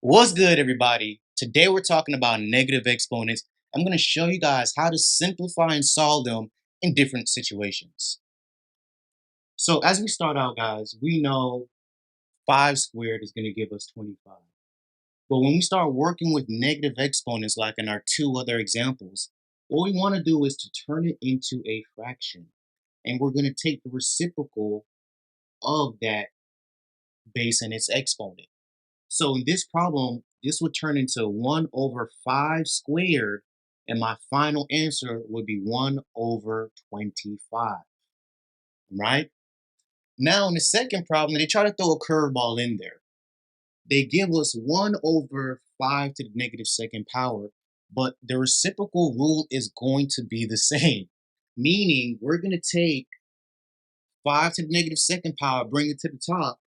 What's good, everybody? Today we're talking about negative exponents. I'm going to show you guys how to simplify and solve them in different situations. So as we start out, guys, we know 5 squared is going to give us 25. But when we start working with negative exponents, like in our two other examples, what we want to do is to turn it into a fraction. And we're going to take the reciprocal of that base and its exponent. So in this problem, this would turn into 1 over 5 squared, and my final answer would be 1 over 25, right? Now in the second problem, they try to throw a curveball in there. They give us 1 over 5 to the negative second power, but the reciprocal rule is going to be the same, meaning we're going to take 5 to the negative second power, bring it to the top,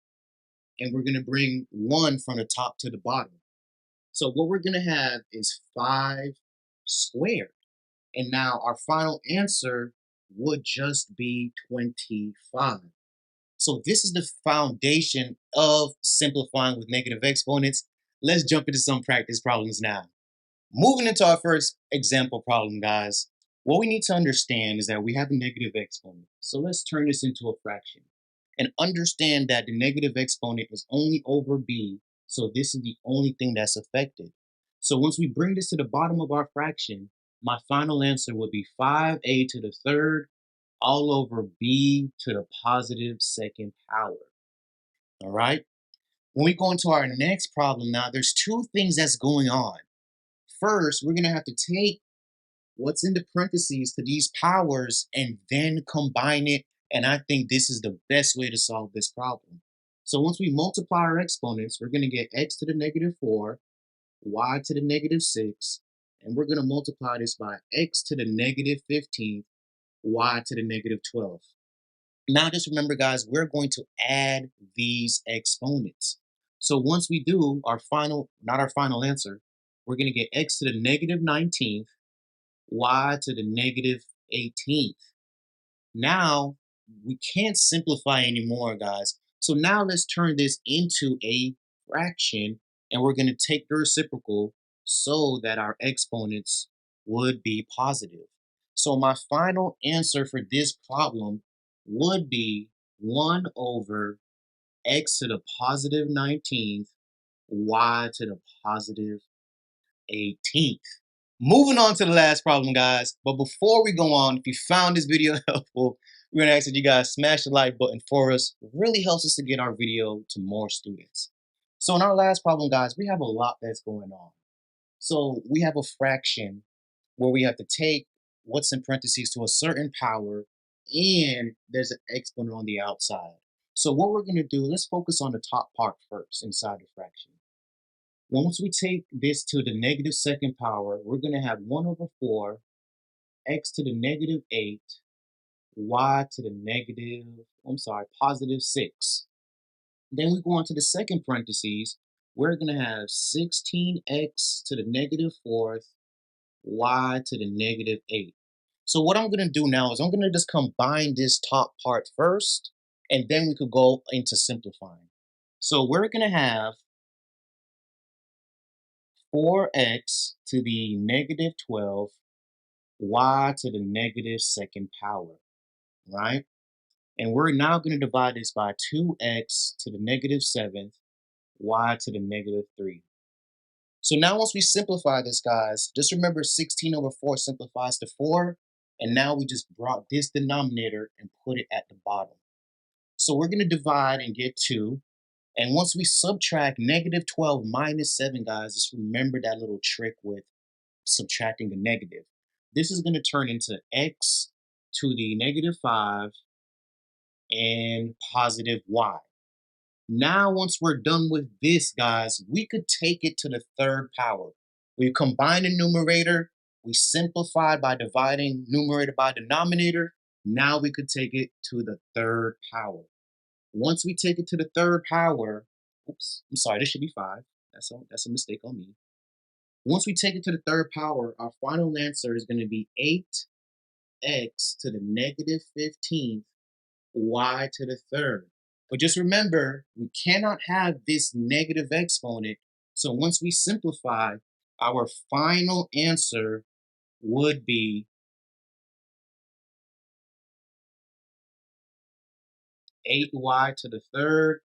and we're going to bring 1 from the top to the bottom. So what we're going to have is 5 squared. And now our final answer would just be 25. So this is the foundation of simplifying with negative exponents. Let's jump into some practice problems now. Moving into our first example problem, guys, what we need to understand is that we have a negative exponent. So let's turn this into a fraction and understand that the negative exponent is only over b, so this is the only thing that's affected. So once we bring this to the bottom of our fraction, my final answer would be 5a to the third all over b to the positive second power. All right? When we go into our next problem now, there's two things that's going on. First, we're going to have to take what's in the parentheses to these powers and then combine it. And I think this is the best way to solve this problem. So once we multiply our exponents, we're going to get x to the negative 4, y to the negative 6, and we're going to multiply this by x to the negative 15, y to the negative 12. Now just remember, guys, we're going to add these exponents. So once we do our final, not our final answer, we're going to get x to the negative 19th, y to the negative 18th. Now, we can't simplify anymore, guys. So now let's turn this into a fraction, and we're going to take the reciprocal so that our exponents would be positive. So my final answer for this problem would be 1 over x to the positive 19th, y to the positive 18th. Moving on to the last problem, guys. But before we go on, if you found this video helpful, we're gonna ask that you guys smash the like button for us. It really helps us to get our video to more students. So in our last problem, guys, we have a lot that's going on. So we have a fraction where we have to take what's in parentheses to a certain power, and there's an exponent on the outside. So what we're gonna do, let's focus on the top part first inside the fraction. Once we take this to the negative second power, we're going to have 1 over 4, x to the negative 8, y to the positive 6. Then we go on to the second parentheses. We're going to have 16x to the negative 4th, y to the negative 8. So what I'm going to do now is I'm going to just combine this top part first, and then we could go into simplifying. So we're going to have 4x to the negative 12, y to the negative second power, right? And we're now going to divide this by 2x to the negative 7th, y to the negative 3. So now once we simplify this, guys, just remember 16 over 4 simplifies to 4, and now we just brought this denominator and put it at the bottom. So we're going to divide and get 2. And once we subtract negative 12 minus 7, guys, just remember that little trick with subtracting the negative. This is going to turn into x to the negative 5 and positive y. Now, once we're done with this, guys, we could take it to the third power. We combine the numerator, we simplify by dividing numerator by denominator. Now we could take it to the third power. Once we take it to the third power, oops, I'm sorry, this should be 5. That's a mistake on me. Once we take it to the third power, our final answer is going to be 8x to the negative 15th, y to the third. But just remember, we cannot have this negative exponent So once we simplify, our final answer would be 8y to the third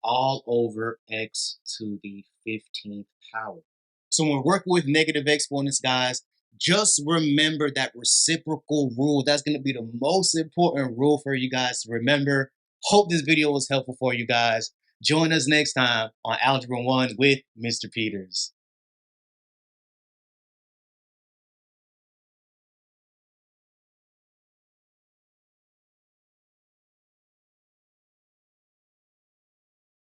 all over x to the 15th power. So when we're working with negative exponents, guys, just remember that reciprocal rule. That's going to be the most important rule for you guys to remember. Hope this video was helpful for you guys. Join us next time on Algebra 1 with Mr. Peters.